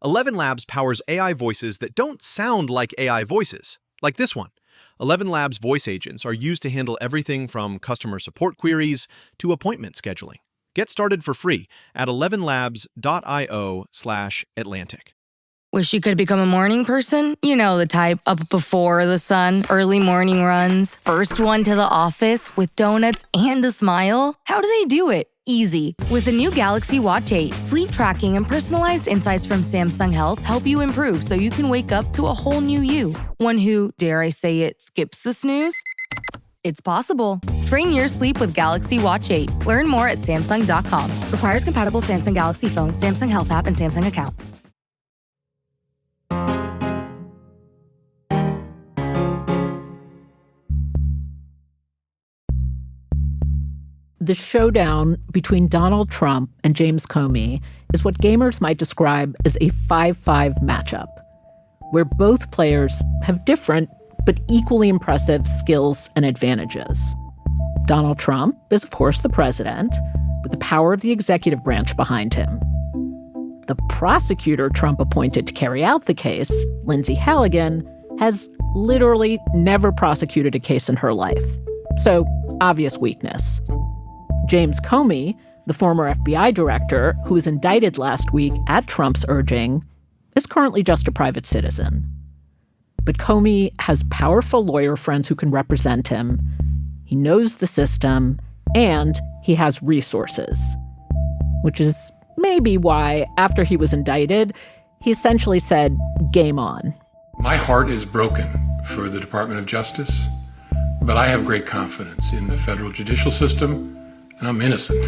11 Labs powers AI voices that don't sound like AI voices, like this one. 11 Labs voice agents are used to handle everything from customer support queries to appointment scheduling. Get started for free at 11labs.io/Atlantic. Wish you could become a morning person? You know the type, up before the sun, early morning runs, first one to the office with donuts and a smile. How do they do it? Easy. With the new Galaxy Watch 8, sleep tracking and personalized insights from Samsung Health help you improve so you can wake up to a whole new you. One who, dare I say it, skips the snooze? It's possible. Train your sleep with Galaxy Watch 8. Learn more at Samsung.com. Requires compatible Samsung Galaxy phone, Samsung Health app, and Samsung account. The showdown between Donald Trump and James Comey is what gamers might describe as a 5-5 matchup, where both players have different but equally impressive skills and advantages. Donald Trump is, of course, the president, with the power of the executive branch behind him. The prosecutor Trump appointed to carry out the case, Lindsay Halligan, has literally never prosecuted a case in her life. So, obvious weakness. James Comey, the former FBI director who was indicted last week at Trump's urging, is currently just a private citizen. But Comey has powerful lawyer friends who can represent him. He knows the system, and he has resources. Which is maybe why, after he was indicted, he essentially said, game on. My heart is broken for the Department of Justice, but I have great confidence in the federal judicial system, and I'm innocent.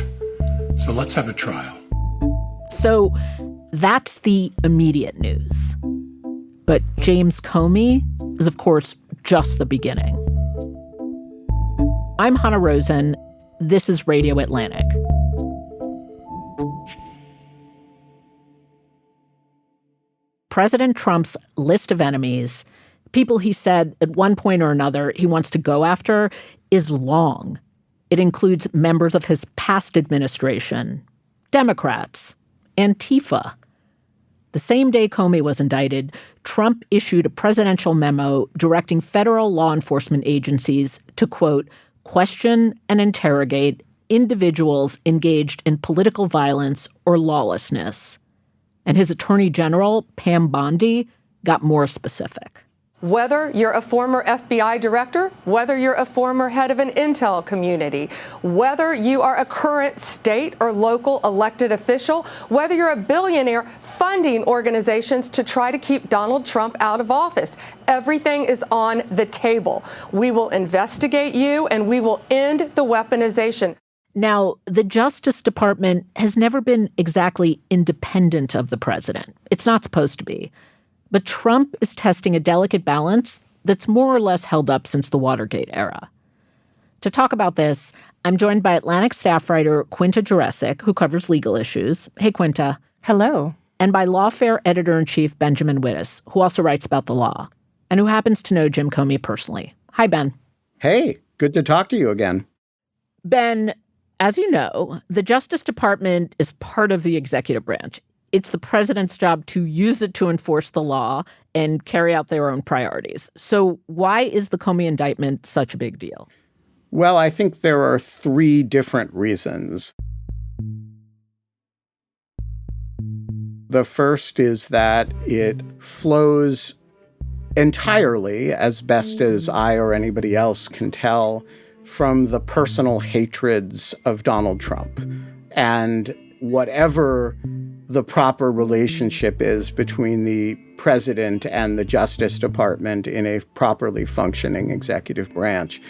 So let's have a trial. So that's the immediate news. But James Comey is, of course, just the beginning. I'm Hannah Rosen. This is Radio Atlantic. President Trump's list of enemies, people he said at one point or another he wants to go after, is long. It includes members of his past administration, Democrats, Antifa. The same day Comey was indicted, Trump issued a presidential memo directing federal law enforcement agencies to, quote, question and interrogate individuals engaged in political violence or lawlessness. And his attorney general, Pam Bondi, got more specific. Whether you're a former FBI director, whether you're a former head of an intel community, whether you are a current state or local elected official, whether you're a billionaire funding organizations to try to keep Donald Trump out of office, everything is on the table. We will investigate you and we will end the weaponization. Now, the Justice Department has never been exactly independent of the president. It's not supposed to be. But Trump is testing a delicate balance that's more or less held up since the Watergate era. To talk about this, I'm joined by Atlantic staff writer Quinta Jurecic, who covers legal issues. Hey, Quinta. Hello. And by Lawfare editor-in-chief Benjamin Wittes, who also writes about the law, and who happens to know Jim Comey personally. Hi, Ben. Hey, good to talk to you again. Ben, as you know, the Justice Department is part of the executive branch. It's the president's job to use it to enforce the law and carry out their own priorities. So why is the Comey indictment such a big deal? Well, I think there are three different reasons. The first is that it flows entirely, as best as I or anybody else can tell, from the personal hatreds of Donald Trump. And whatever the proper relationship is between the president and the Justice Department in a properly functioning executive branch,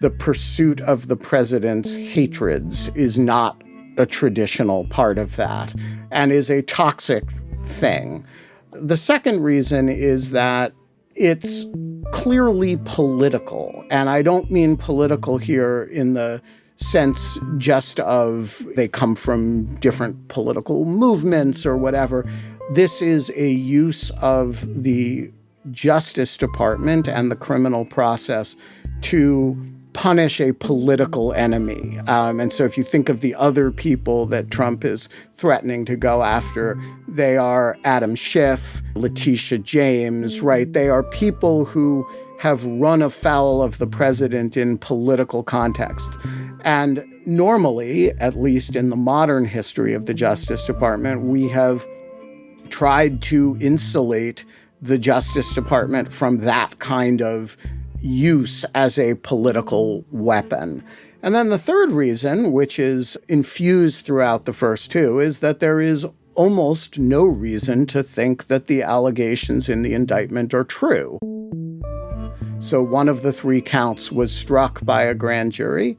the pursuit of the president's hatreds is not a traditional part of that and is a toxic thing. The second reason is that it's clearly political, and I don't mean political here in the sense just of they come from different political movements or whatever. This is a use of the Justice Department and the criminal process to punish a political enemy. And so if you think of the other people that Trump is threatening to go after, they are Adam Schiff, Letitia James, right? They are people who have run afoul of the president in political contexts. And normally, at least in the modern history of the Justice Department, we have tried to insulate the Justice Department from that kind of use as a political weapon. And then the third reason, which is infused throughout the first two, is that there is almost no reason to think that the allegations in the indictment are true. So one of the three counts was struck by a grand jury.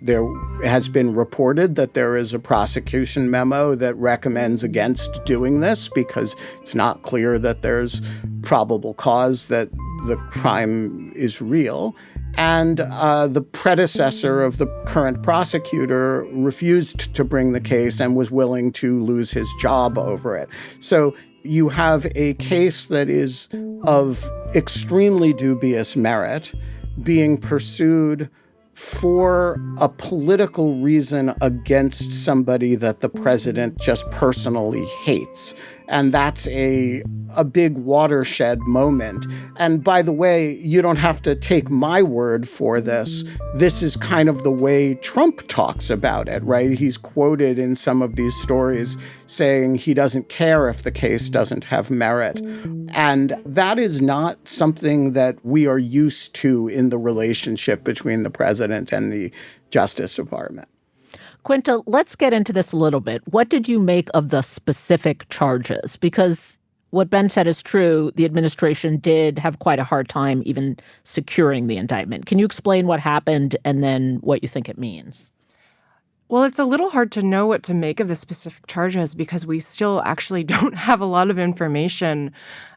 There has been reported that there is a prosecution memo that recommends against doing this because it's not clear that there's probable cause that the crime is real. And the predecessor of the current prosecutor refused to bring the case and was willing to lose his job over it. So you have a case that is of extremely dubious merit being pursued for a political reason against somebody that the president just personally hates. And that's a big watershed moment. And by the way, you don't have to take my word for this. This is kind of the way Trump talks about it, right? He's quoted in some of these stories saying he doesn't care if the case doesn't have merit. And that is not something that we are used to in the relationship between the president and the Justice Department. Quinta, let's get into this a little bit. What did you make of the specific charges? Because what Ben said is true. The administration did have quite a hard time even securing the indictment. Can you explain what happened and then what you think it means? Well, it's a little hard to know what to make of the specific charges because we still actually don't have a lot of information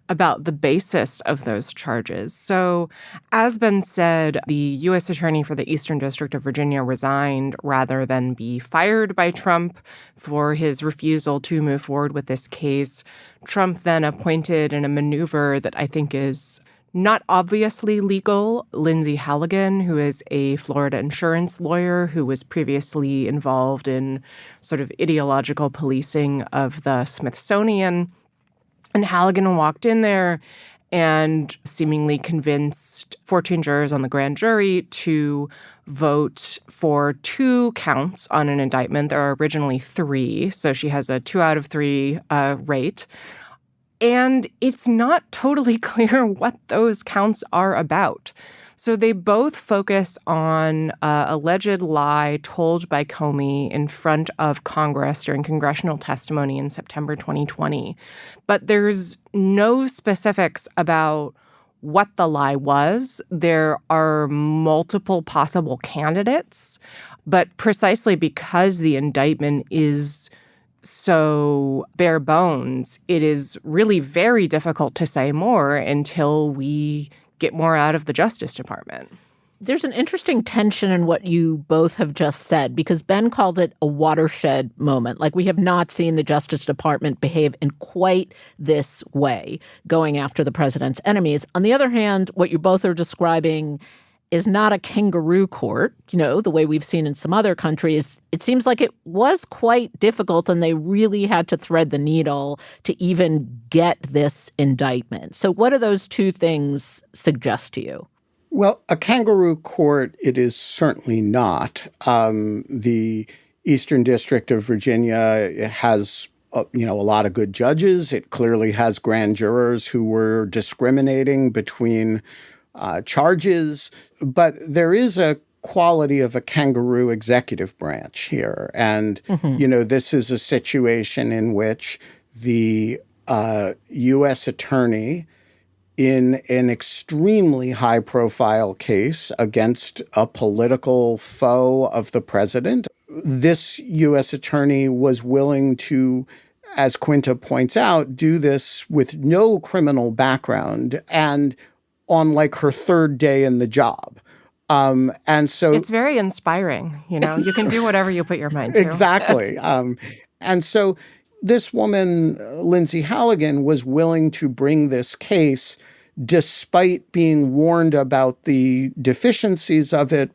about the basis of those charges. So, as Ben said, the U.S. Attorney for the Eastern District of Virginia resigned rather than be fired by Trump for his refusal to move forward with this case. Trump then appointed in a maneuver that I think is not obviously legal, Lindsay Halligan, who is a Florida insurance lawyer who was previously involved in sort of ideological policing of the Smithsonian. And Halligan walked in there and seemingly convinced 14 jurors on the grand jury to vote for 2 counts on an indictment. There are originally 3, so she has a 2 out of 3 rate. And it's not totally clear what those counts are about. So they both focus on alleged lie told by Comey in front of Congress during congressional testimony in September 2020. But there's no specifics about what the lie was. There are multiple possible candidates, but precisely because the indictment is so bare bones, it is really very difficult to say more until we get more out of the Justice Department. There's an interesting tension in what you both have just said, because Ben called it a watershed moment. Like, we have not seen the Justice Department behave in quite this way, going after the president's enemies. On the other hand, what you both are describing is not a kangaroo court, the way we've seen in some other countries. It seems like it was quite difficult, and they really had to thread the needle to even get this indictment. So what do those two things suggest to you? Well, a kangaroo court, it is certainly not. The Eastern District of Virginia has a lot of good judges. It clearly has grand jurors who were discriminating between charges, but there is a quality of a kangaroo executive branch here. And, this is a situation in which the U.S. attorney, in an extremely high-profile case against a political foe of the president, this U.S. attorney was willing to, as Quinta points out, do this with no criminal background and on like her third day in the job. And so it's very inspiring. You can do whatever you put your mind to. Exactly. And so this woman, Lindsay Halligan, was willing to bring this case despite being warned about the deficiencies of it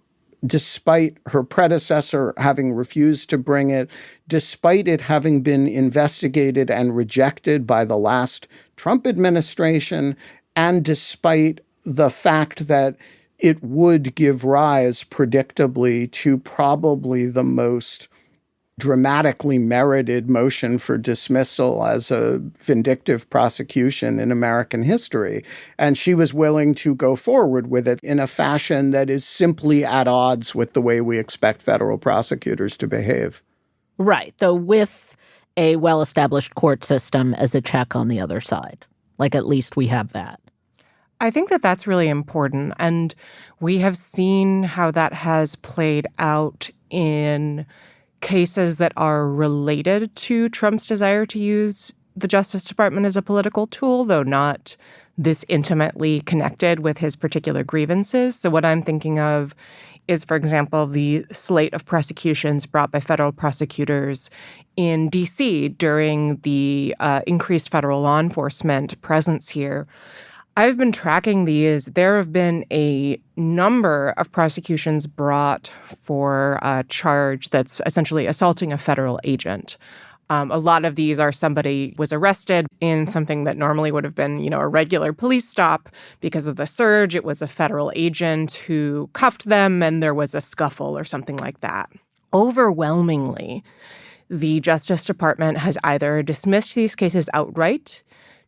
despite her predecessor having refused to bring it, despite it having been investigated and rejected by the last Trump administration, and despite the fact that it would give rise, predictably, to probably the most dramatically merited motion for dismissal as a vindictive prosecution in American history. And she was willing to go forward with it in a fashion that is simply at odds with the way we expect federal prosecutors to behave. Right, though with a well-established court system as a check on the other side. Like, at least we have that. I think that that's really important. And we have seen how that has played out in cases that are related to Trump's desire to use the Justice Department as a political tool, though not this intimately connected with his particular grievances. So what I'm thinking of is, for example, the slate of prosecutions brought by federal prosecutors in D.C. during the increased federal law enforcement presence here. I've been tracking these. There have been a number of prosecutions brought for a charge that's essentially assaulting a federal agent. A lot of these are somebody was arrested in something that normally would have been, a regular police stop because of the surge. It was a federal agent who cuffed them and there was a scuffle or something like that. Overwhelmingly, the Justice Department has either dismissed these cases outright,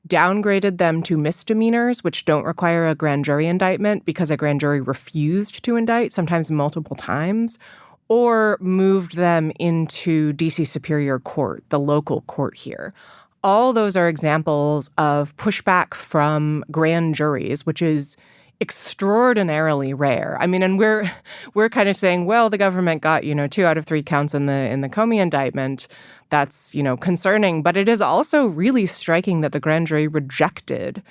downgraded them to misdemeanors, which don't require a grand jury indictment because a grand jury refused to indict, sometimes multiple times, or moved them into D.C. Superior Court, the local court here. All those are examples of pushback from grand juries, which is extraordinarily rare. I mean, and we're kind of saying, well, the government got, 2 out of 3 counts in the Comey indictment. That's, concerning. But it is also really striking that the grand jury rejected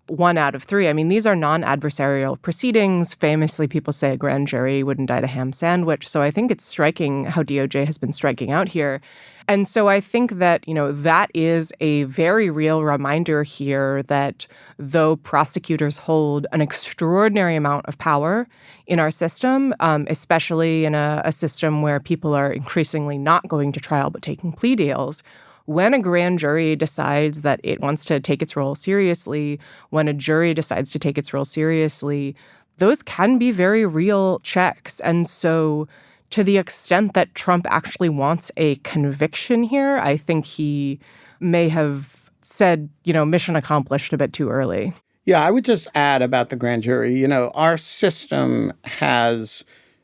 1 out of 3. I mean, these are non-adversarial proceedings. Famously, people say a grand jury would indict a ham sandwich. So I think it's striking how DOJ has been striking out here. And so I think that, that is a very real reminder here that though prosecutors hold an extraordinary amount of power in our system, especially in a system where people are increasingly not going to trial but taking plea deals, when a grand jury decides that it wants to take its role seriously, when a jury decides to take its role seriously, those can be very real checks. And so to the extent that Trump actually wants a conviction here, I think he may have said, mission accomplished a bit too early. Yeah, I would just add about the grand jury, our system has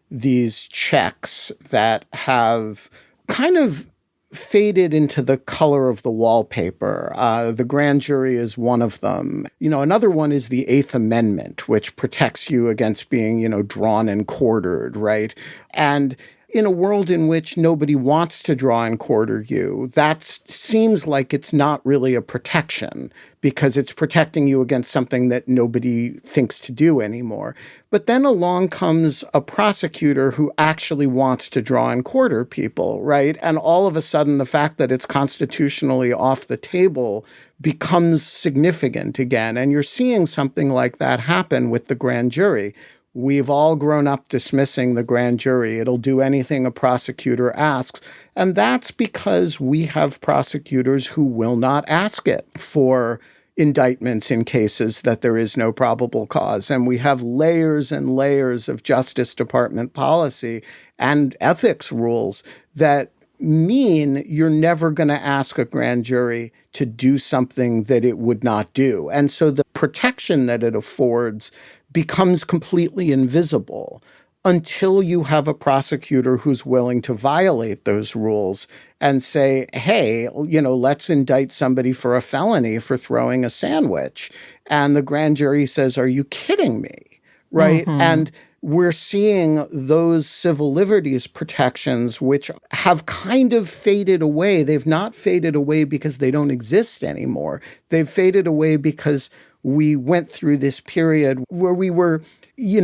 these checks that have kind of faded into the color of the wallpaper. The grand jury is one of them. Another one is the Eighth Amendment, which protects you against being, drawn and quartered, right? And in a world in which nobody wants to draw and quarter you, that seems like it's not really a protection because it's protecting you against something that nobody thinks to do anymore. But then along comes a prosecutor who actually wants to draw and quarter people, right? And all of a sudden, the fact that it's constitutionally off the table becomes significant again. And you're seeing something like that happen with the grand jury. We've all grown up dismissing the grand jury. It'll do anything a prosecutor asks. And that's because we have prosecutors who will not ask it for indictments in cases that there is no probable cause. And we have layers and layers of Justice Department policy and ethics rules that mean you're never going to ask a grand jury to do something that it would not do. And so the protection that it affords becomes completely invisible until you have a prosecutor who's willing to violate those rules and say, hey, let's indict somebody for a felony for throwing a sandwich. And the grand jury says, are you kidding me? Right? Mm-hmm. And we're seeing those civil liberties protections, which have kind of faded away. They've not faded away because they don't exist anymore. They've faded away because we went through this period where we were,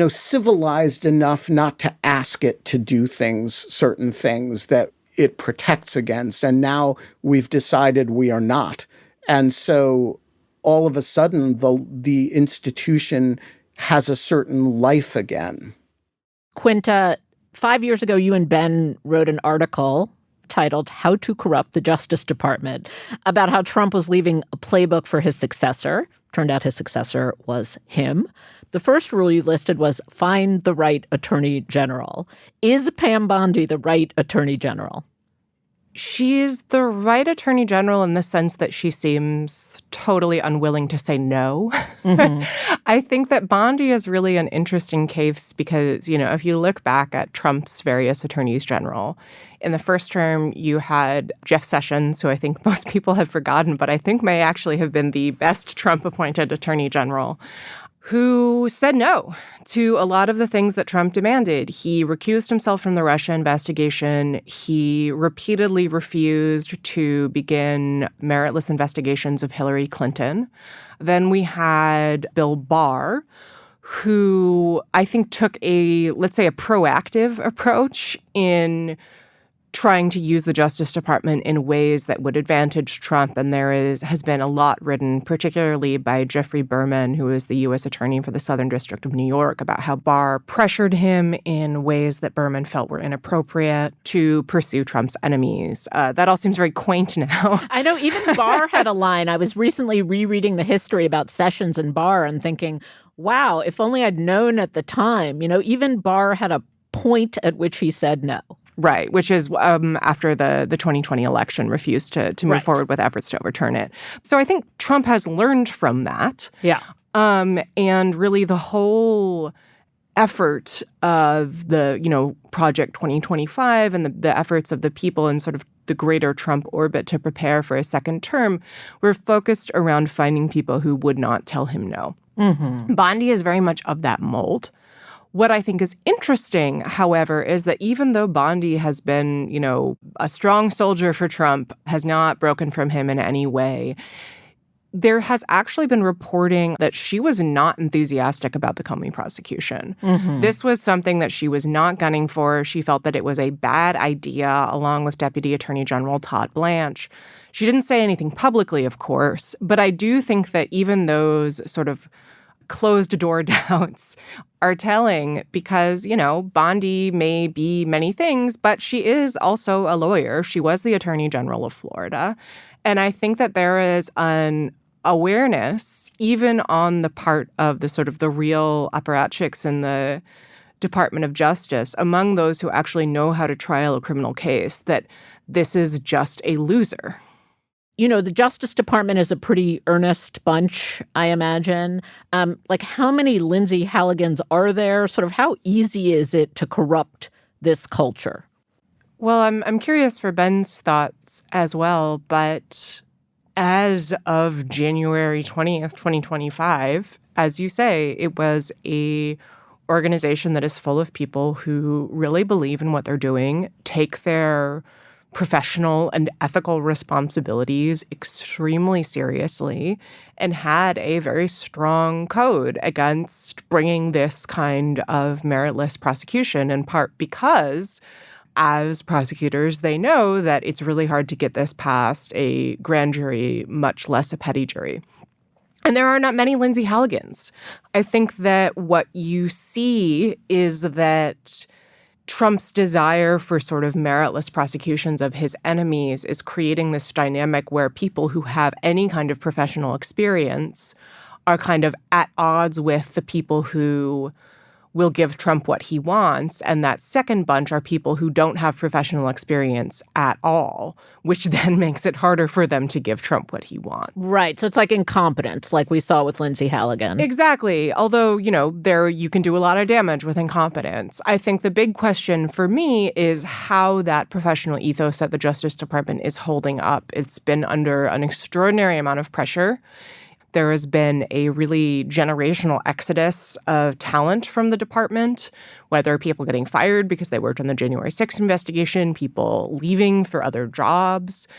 civilized enough not to ask it to do certain things that it protects against. And now we've decided we are not. And so all of a sudden, the institution has a certain life again. Quinta, 5 years ago, you and Ben wrote an article titled How to Corrupt the Justice Department about how Trump was leaving a playbook for his successor. Turned out his successor was him. The first rule you listed was find the right attorney general. Is Pam Bondi the right attorney general? She's the right attorney general in the sense that she seems totally unwilling to say no. Mm-hmm. I think that Bondi is really an interesting case because, if you look back at Trump's various attorneys general, in the first term, you had Jeff Sessions, who I think most people have forgotten, but I think may actually have been the best Trump-appointed attorney general, who said no to a lot of the things that Trump demanded. He recused himself from the Russia investigation. He repeatedly refused to begin meritless investigations of Hillary Clinton. Then we had Bill Barr, who I think took a proactive approach in trying to use the Justice Department in ways that would advantage Trump. And has been a lot written, particularly by Jeffrey Berman, who is the U.S. Attorney for the Southern District of New York, about how Barr pressured him in ways that Berman felt were inappropriate to pursue Trump's enemies. That all seems very quaint now. I know even Barr had a line. I was recently rereading the history about Sessions and Barr and thinking, wow, if only I'd known at the time. Even Barr had a point at which he said no. Right, which is after the 2020 election refused to move forward with efforts to overturn it. So I think Trump has learned from that. Yeah. And really the whole effort of the, Project 2025 and the efforts of the people in sort of the greater Trump orbit to prepare for a second term were focused around finding people who would not tell him no. Mm-hmm. Bondi is very much of that mold. What I think is interesting, however, is that even though Bondi has been, a strong soldier for Trump, has not broken from him in any way, there has actually been reporting that she was not enthusiastic about the Comey prosecution. Mm-hmm. This was something that she was not gunning for. She felt that it was a bad idea, along with Deputy Attorney General Todd Blanche. She didn't say anything publicly, of course, but I do think that even those sort of closed-door doubts are telling because, Bondi may be many things, but she is also a lawyer. She was the Attorney General of Florida. And I think that there is an awareness, even on the part of the sort of the real apparatchiks in the Department of Justice, among those who actually know how to trial a criminal case, that this is just a loser. The Justice Department is a pretty earnest bunch, I imagine. How many Lindsay Halligans are there? Sort of how easy is it to corrupt this culture? Well, I'm curious for Ben's thoughts as well, but as of January 20th, 2025, as you say, it was a organization that is full of people who really believe in what they're doing, take their professional and ethical responsibilities extremely seriously, and had a very strong code against bringing this kind of meritless prosecution, in part because, as prosecutors, they know that it's really hard to get this past a grand jury, much less a petty jury. And there are not many Lindsay Halligans. I think that what you see is that Trump's desire for sort of meritless prosecutions of his enemies is creating this dynamic where people who have any kind of professional experience are kind of at odds with the people who will give Trump what he wants. And that second bunch are people who don't have professional experience at all, which then makes it harder for them to give Trump what he wants. Right. So it's like incompetence, like we saw with Lindsay Halligan. Exactly. Although, there you can do a lot of damage with incompetence. I think the big question for me is how that professional ethos at the Justice Department is holding up. It's been under an extraordinary amount of pressure. There has been a really generational exodus of talent from the department, whether people getting fired because they worked on the January 6th investigation, people leaving for other jobs,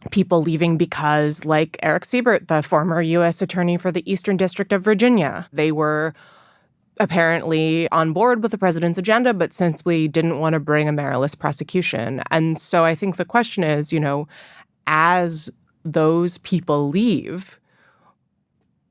people leaving because, like Eric Siebert, the former U.S. Attorney for the Eastern District of Virginia, they were apparently on board with the president's agenda, but simply didn't want to bring a meritless prosecution. And so I think the question is, as those people leave,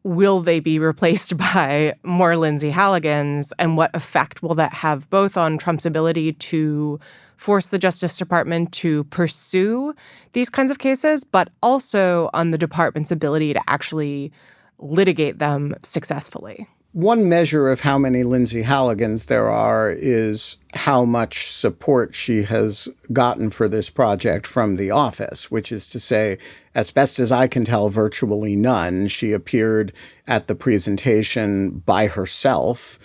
will they be replaced by more Lindsay Halligans, and what effect will that have both on Trump's ability to force the Justice Department to pursue these kinds of cases, but also on the department's ability to actually litigate them successfully? One measure of how many Lindsay Halligans there are is how much support she has gotten for this project from the office, which is to say, as best as I can tell, virtually none. She appeared at the presentation by herself.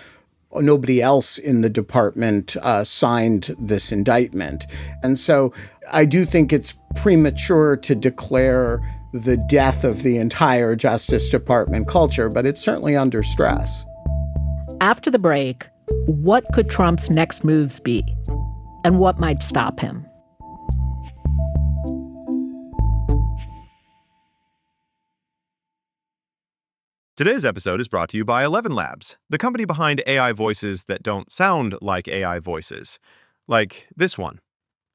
Nobody else in the department signed this indictment. And so I do think it's premature to declare the death of the entire Justice Department culture, but it's certainly under stress. After the break, what could Trump's next moves be? And what might stop him? Today's episode is brought to you by 11 Labs, the company behind AI voices that don't sound like AI voices, like this one.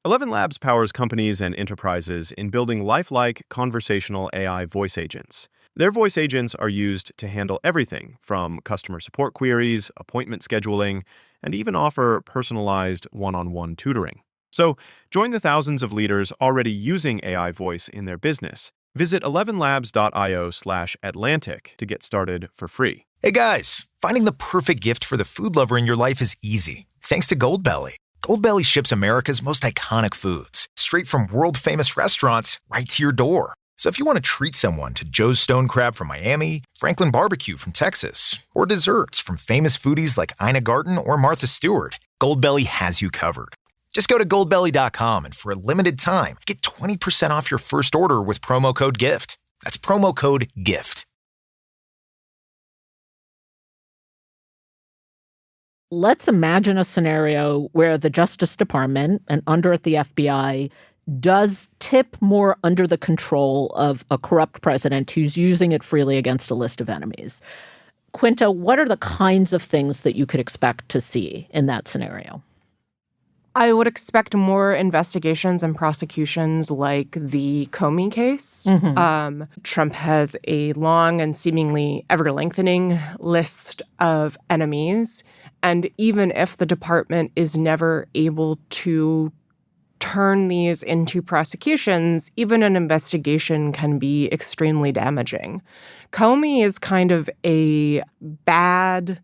11 Labs powers companies and enterprises in building lifelike conversational AI voice agents. Their voice agents are used to handle everything from customer support queries, appointment scheduling, and even offer personalized one-on-one tutoring. So, join the thousands of leaders already using AI voice in their business. Visit 11labs.io/Atlantic to get started for free. Hey guys, finding the perfect gift for the food lover in your life is easy, thanks to Goldbelly. Goldbelly ships America's most iconic foods, straight from world-famous restaurants right to your door. So if you want to treat someone to Joe's Stone Crab from Miami, Franklin Barbecue from Texas, or desserts from famous foodies like Ina Garten or Martha Stewart, Goldbelly has you covered. Just go to goldbelly.com and for a limited time, get 20% off your first order with promo code GIFT. That's promo code GIFT. Let's imagine a scenario where the Justice Department, and under it the FBI, does tip more under the control of a corrupt president who's using it freely against a list of enemies. Quinta, what are the kinds of things that you could expect to see in that scenario? I would expect more investigations and prosecutions like the Comey case. Mm-hmm. Trump has a long and seemingly ever-lengthening list of enemies. And even if the department is never able to turn these into prosecutions, even an investigation can be extremely damaging. Comey is kind of a bad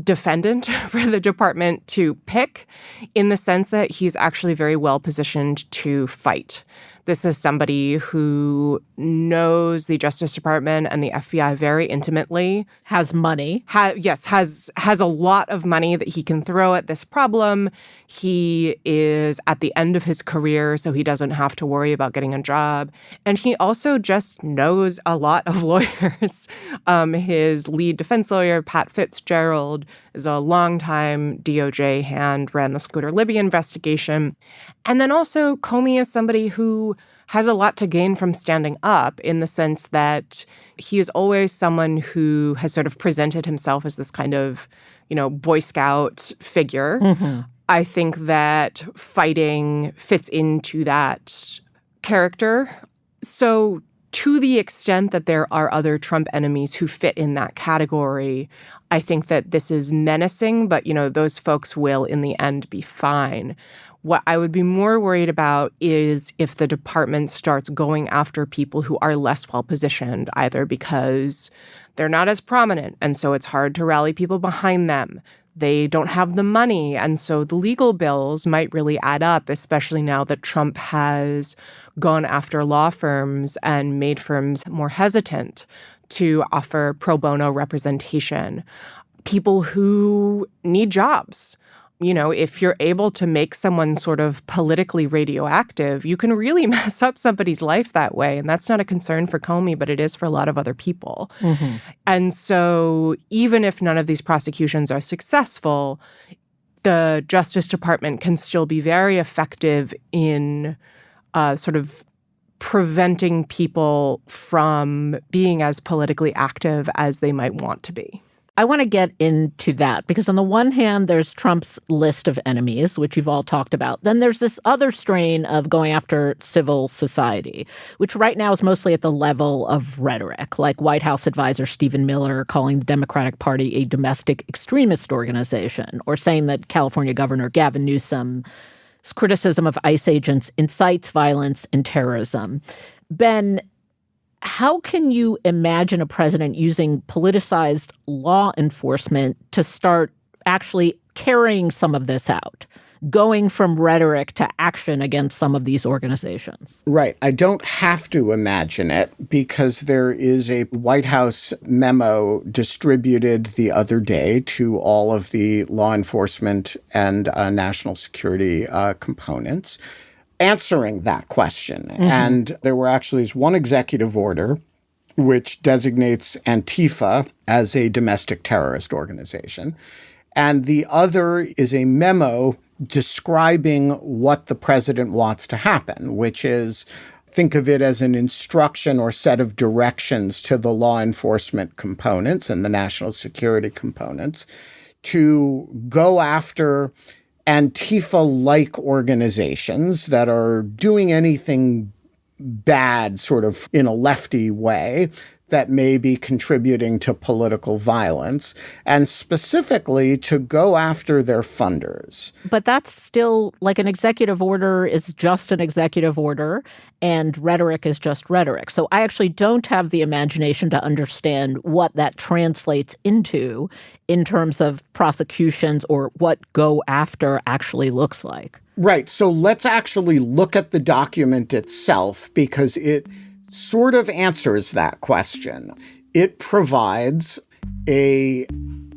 defendant for the department to pick in the sense that he's actually very well positioned to fight. This is somebody who knows the Justice Department and the FBI very intimately. Has money. Has a lot of money that he can throw at this problem. He is at the end of his career, so he doesn't have to worry about getting a job. And he also just knows a lot of lawyers. His lead defense lawyer, Pat Fitzgerald, is a longtime DOJ hand, ran the Scooter Libby investigation. And then also Comey is somebody who has a lot to gain from standing up in the sense that he is always someone who has sort of presented himself as this kind of, Boy Scout figure. Mm-hmm. I think that fighting fits into that character. So to the extent that there are other Trump enemies who fit in that category, I think that this is menacing, but, those folks will in the end be fine. What I would be more worried about is if the department starts going after people who are less well-positioned, either because they're not as prominent, and so it's hard to rally people behind them. They don't have the money, and so the legal bills might really add up, especially now that Trump has gone after law firms and made firms more hesitant to offer pro bono representation. People who need jobs. If you're able to make someone sort of politically radioactive, you can really mess up somebody's life that way. And that's not a concern for Comey, but it is for a lot of other people. Mm-hmm. And so even if none of these prosecutions are successful, the Justice Department can still be very effective in sort of preventing people from being as politically active as they might want to be. I want to get into that because on the one hand, there's Trump's list of enemies, which you've all talked about. Then there's this other strain of going after civil society, which right now is mostly at the level of rhetoric, like White House advisor Stephen Miller calling the Democratic Party a domestic extremist organization, or saying that California Governor Gavin Newsom's criticism of ICE agents incites violence and terrorism. Ben, how can you imagine a president using politicized law enforcement to start actually carrying some of this out, going from rhetoric to action against some of these organizations? Right. I don't have to imagine it because there is a White House memo distributed the other day to all of the law enforcement and national security components answering that question. Mm-hmm. And there were actually one executive order which designates Antifa as a domestic terrorist organization. And the other is a memo describing what the president wants to happen, which is, think of it as an instruction or set of directions to the law enforcement components and the national security components to go after Antifa-like organizations that are doing anything bad sort of in a lefty way that may be contributing to political violence, and specifically to go after their funders. But that's still, like, an executive order is just an executive order, and rhetoric is just rhetoric. So I actually don't have the imagination to understand what that translates into in terms of prosecutions or what go after actually looks like. Right. So let's actually look at the document itself, because it sort of answers that question. It provides a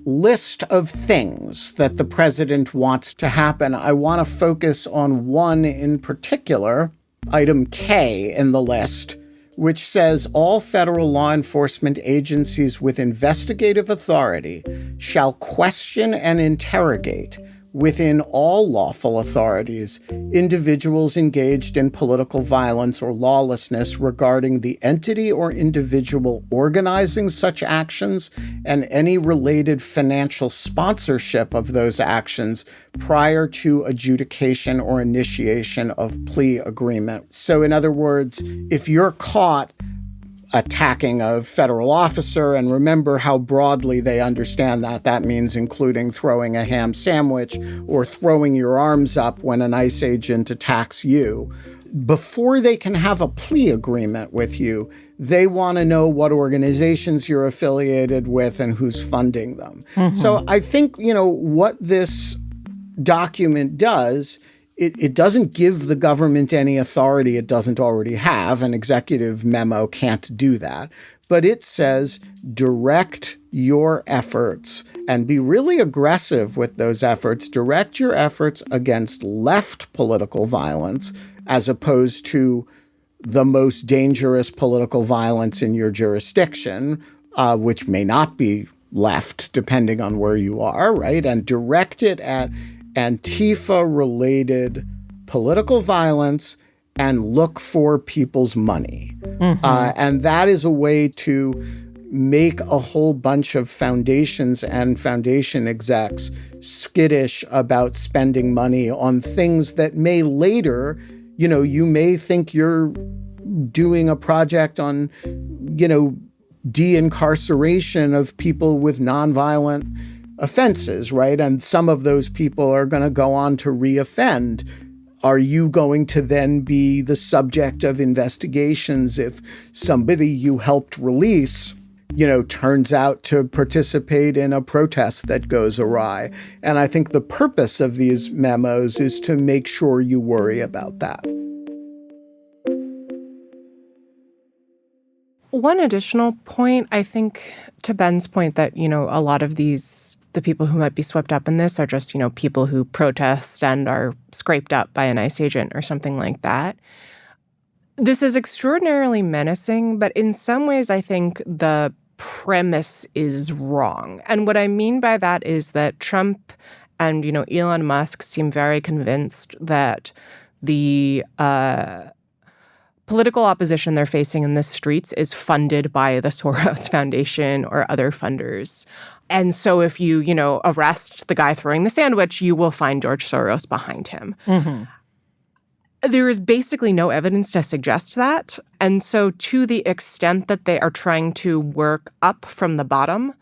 list of things that the president wants to happen. I want to focus on one in particular, item K in the list, which says all federal law enforcement agencies with investigative authority shall question and interrogate within all lawful authorities individuals engaged in political violence or lawlessness regarding the entity or individual organizing such actions and any related financial sponsorship of those actions prior to adjudication or initiation of plea agreement. So in other words, if you're caught attacking a federal officer, and remember how broadly they understand that. That means including throwing a ham sandwich or throwing your arms up when an ICE agent attacks you. Before they can have a plea agreement with you, they want to know what organizations you're affiliated with and who's funding them. Mm-hmm. So I think, what this document does, it doesn't give the government any authority it doesn't already have. An executive memo can't do that. But it says direct your efforts and be really aggressive with those efforts. Direct your efforts against left political violence as opposed to the most dangerous political violence in your jurisdiction, which may not be left depending on where you are, right? And direct it at Antifa-related political violence and look for people's money. Mm-hmm. And that is a way to make a whole bunch of foundations and foundation execs skittish about spending money on things that may later, you may think you're doing a project on, de-incarceration of people with nonviolent offenses, right? And some of those people are going to go on to reoffend. Are you going to then be the subject of investigations if somebody you helped release, turns out to participate in a protest that goes awry? And I think the purpose of these memos is to make sure you worry about that. One additional point, I think, to Ben's point that, a lot of the people who might be swept up in this are just, people who protest and are scraped up by an ICE agent or something like that. This is extraordinarily menacing, but in some ways, I think the premise is wrong. And what I mean by that is that Trump and, Elon Musk seem very convinced that the political opposition they're facing in the streets is funded by the Soros Foundation or other funders. And so if you, arrest the guy throwing the sandwich, you will find George Soros behind him. Mm-hmm. There is basically no evidence to suggest that. And so to the extent that they are trying to work up from the bottom,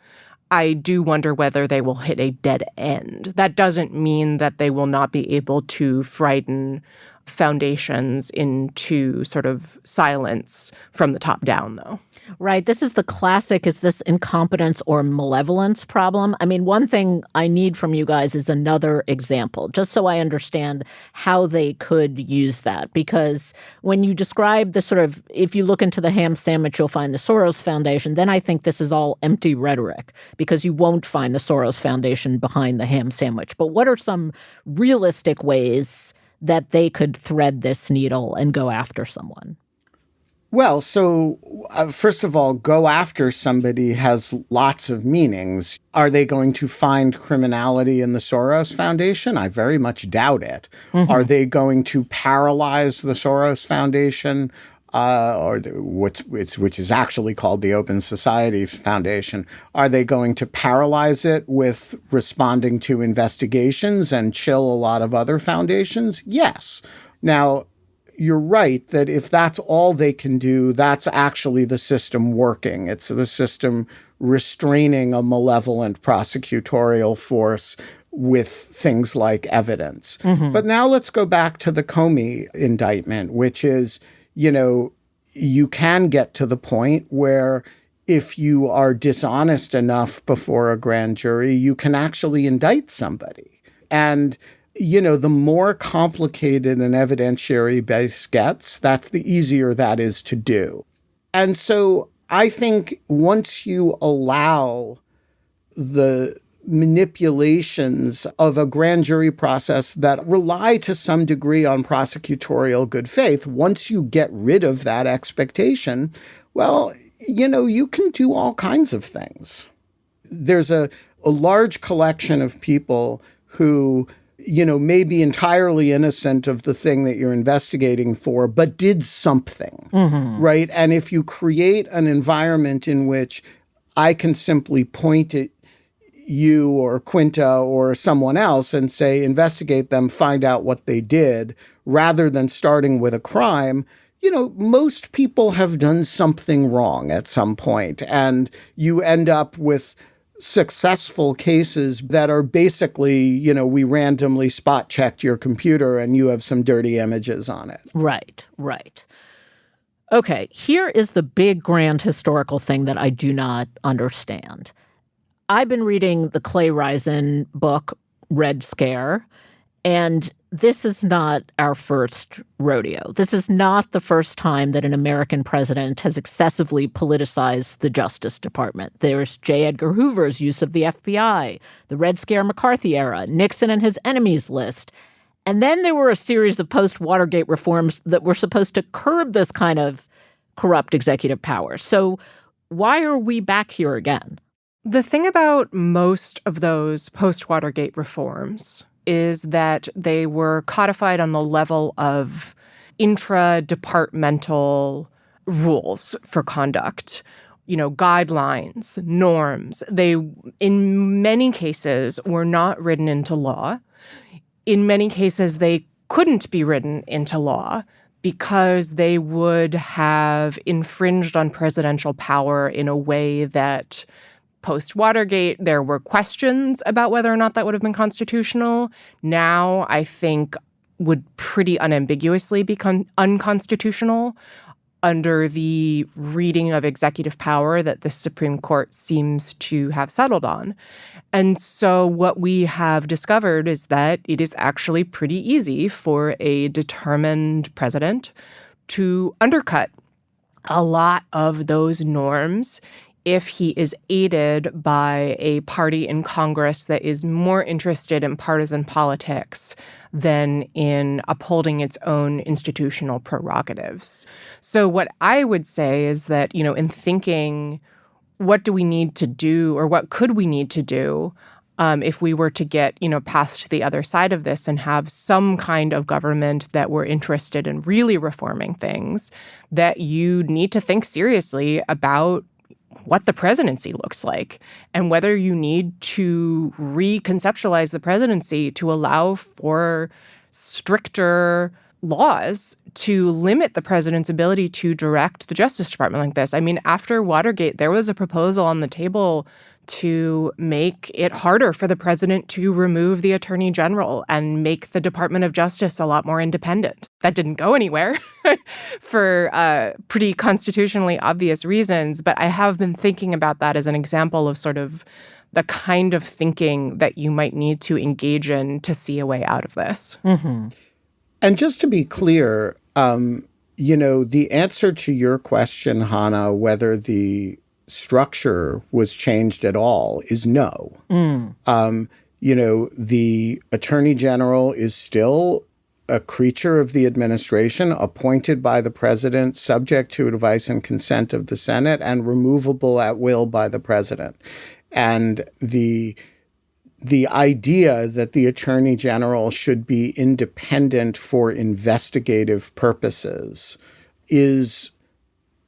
I do wonder whether they will hit a dead end. That doesn't mean that they will not be able to frighten foundations into sort of silence from the top down, though. Right. This is the classic, is this incompetence or malevolence problem? I mean, one thing I need from you guys is another example, just so I understand how they could use that. Because when you describe the sort of, if you look into the ham sandwich, you'll find the Soros Foundation, then I think this is all empty rhetoric, because you won't find the Soros Foundation behind the ham sandwich. But what are some realistic ways that they could thread this needle and go after someone? Well, so first of all, go after somebody has lots of meanings. Are they going to find criminality in the Soros Foundation? I very much doubt it. Mm-hmm. Are they going to paralyze the Soros Foundation, which is actually called the Open Society Foundation? Are they going to paralyze it with responding to investigations and chill a lot of other foundations? Yes. Now, you're right that if that's all they can do, that's actually the system working. It's the system restraining a malevolent prosecutorial force with things like evidence. Mm-hmm. But now let's go back to the Comey indictment, which is, you can get to the point where if you are dishonest enough before a grand jury, you can actually indict somebody. And the more complicated an evidentiary base gets, that's the easier that is to do. And so I think once you allow the manipulations of a grand jury process that rely to some degree on prosecutorial good faith, once you get rid of that expectation, well, you can do all kinds of things. There's a large collection of people who may be entirely innocent of the thing that you're investigating for, but did something, mm-hmm. right? And if you create an environment in which I can simply point at you or Quinta or someone else and say, investigate them, find out what they did, rather than starting with a crime, most people have done something wrong at some point, and you end up with successful cases that are basically, we randomly spot checked your computer and you have some dirty images on it. Right. Okay, here is the big grand historical thing that I do not understand. I've been reading the Clay Risen book, Red Scare, and this is not our first rodeo. This is not the first time that an American president has excessively politicized the Justice Department. There's J. Edgar Hoover's use of the FBI, the Red Scare McCarthy era, Nixon and his enemies list. And then there were a series of post-Watergate reforms that were supposed to curb this kind of corrupt executive power. So why are we back here again? The thing about most of those post-Watergate reforms is that they were codified on the level of intra-departmental rules for conduct, guidelines, norms. They, in many cases, were not written into law. In many cases, they couldn't be written into law because they would have infringed on presidential power in a way that post-Watergate, there were questions about whether or not that would have been constitutional. Now, I think, would pretty unambiguously be unconstitutional under the reading of executive power that the Supreme Court seems to have settled on. And so what we have discovered is that it is actually pretty easy for a determined president to undercut a lot of those norms if he is aided by a party in Congress that is more interested in partisan politics than in upholding its own institutional prerogatives. So what I would say is that, in thinking, what do we need to do or what could we need to do? if we were to get, past the other side of this and have some kind of government that were interested in really reforming things, that you need to think seriously about what the presidency looks like and whether you need to reconceptualize the presidency to allow for stricter laws to limit the president's ability to direct the Justice Department like this. I mean, after Watergate, there was a proposal on the table to make it harder for the president to remove the attorney general and make the Department of Justice a lot more independent. That didn't go anywhere for pretty constitutionally obvious reasons. But I have been thinking about that as an example of sort of the kind of thinking that you might need to engage in to see a way out of this. Mm-hmm. And just to be clear, the answer to your question, Hannah, whether the structure was changed at all is no. The attorney general is still a creature of the administration, appointed by the president, subject to advice and consent of the Senate, and removable at will by the president. And the idea that the attorney general should be independent for investigative purposes is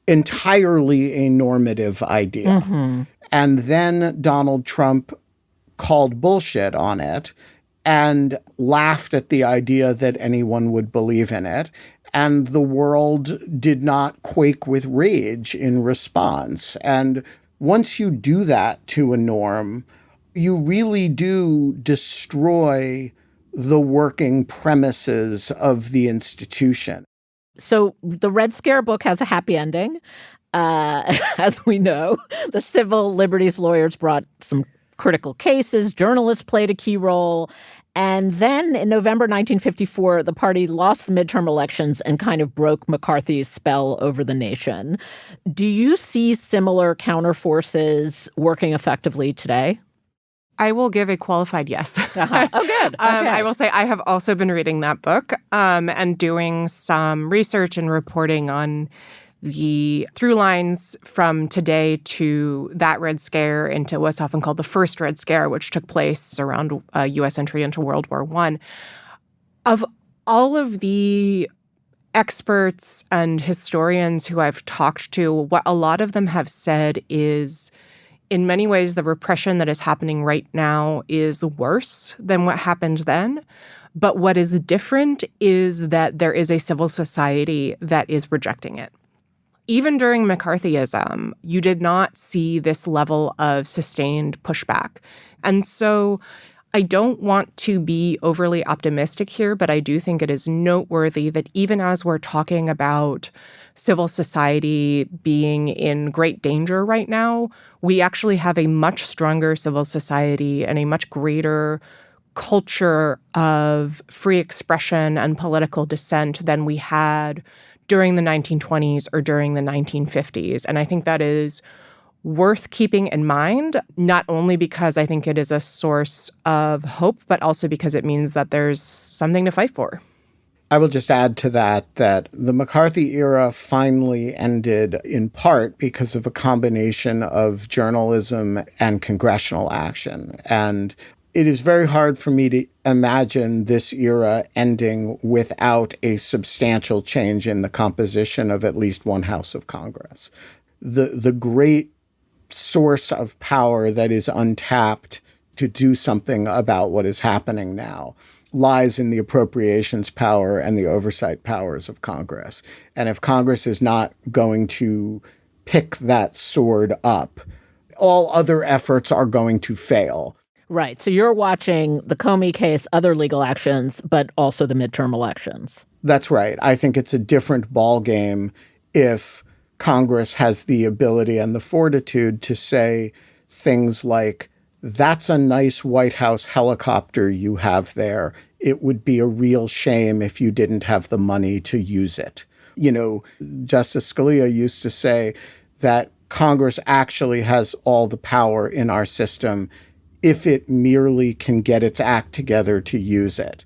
entirely a normative idea. Mm-hmm. And then Donald Trump called bullshit on it and laughed at the idea that anyone would believe in it. And the world did not quake with rage in response. And once you do that to a norm, you really do destroy the working premises of the institution. So the Red Scare book has a happy ending. As we know, the civil liberties lawyers brought some critical cases. Journalists played a key role. And then in November 1954, the party lost the midterm elections and kind of broke McCarthy's spell over the nation. Do you see similar counterforces working effectively today? I will give a qualified yes. Uh-huh. Oh, good. Okay. I will say I have also been reading that book and doing some research and reporting on the through lines from today to that Red Scare into what's often called the first Red Scare, which took place around U.S. entry into World War I. Of all of the experts and historians who I've talked to, what a lot of them have said is, in many ways, the repression that is happening right now is worse than what happened then. But what is different is that there is a civil society that is rejecting it. Even during McCarthyism, you did not see this level of sustained pushback. And so I don't want to be overly optimistic here, but I do think it is noteworthy that even as we're talking about civil society being in great danger right now, we actually have a much stronger civil society and a much greater culture of free expression and political dissent than we had during the 1920s or during the 1950s. And I think that is worth keeping in mind, not only because I think it is a source of hope, but also because it means that there's something to fight for. I will just add to that the McCarthy era finally ended in part because of a combination of journalism and congressional action. And it is very hard for me to imagine this era ending without a substantial change in the composition of at least one House of Congress. The great source of power that is untapped to do something about what is happening now lies in the appropriations power and the oversight powers of Congress. And if Congress is not going to pick that sword up, all other efforts are going to fail. Right. So you're watching the Comey case, other legal actions, but also the midterm elections. That's right. I think it's a different ballgame if Congress has the ability and the fortitude to say things like, that's a nice White House helicopter you have there. It would be a real shame if you didn't have the money to use it. Justice Scalia used to say that Congress actually has all the power in our system if it merely can get its act together to use it.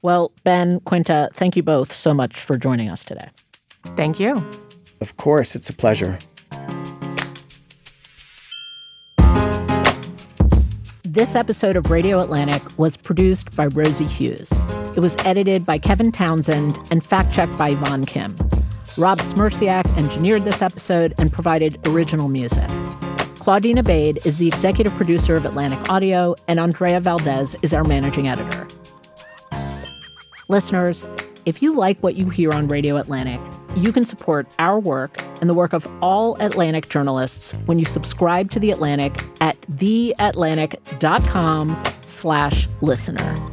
Well, Ben, Quinta, thank you both so much for joining us today. Thank you. Of course, it's a pleasure. This episode of Radio Atlantic was produced by Rosie Hughes. It was edited by Kevin Townsend and fact-checked by Yvonne Kim. Rob Smirciak engineered this episode and provided original music. Claudine Abade is the executive producer of Atlantic Audio, and Andrea Valdez is our managing editor. Listeners, if you like what you hear on Radio Atlantic, you can support our work and the work of all Atlantic journalists when you subscribe to The Atlantic at theatlantic.com/listener.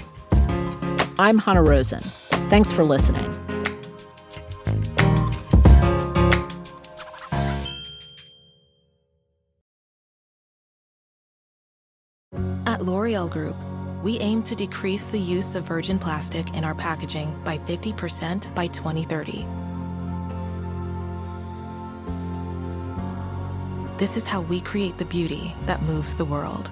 I'm Hannah Rosen. Thanks for listening. At L'Oreal Group, we aim to decrease the use of virgin plastic in our packaging by 50% by 2030. This is how we create the beauty that moves the world.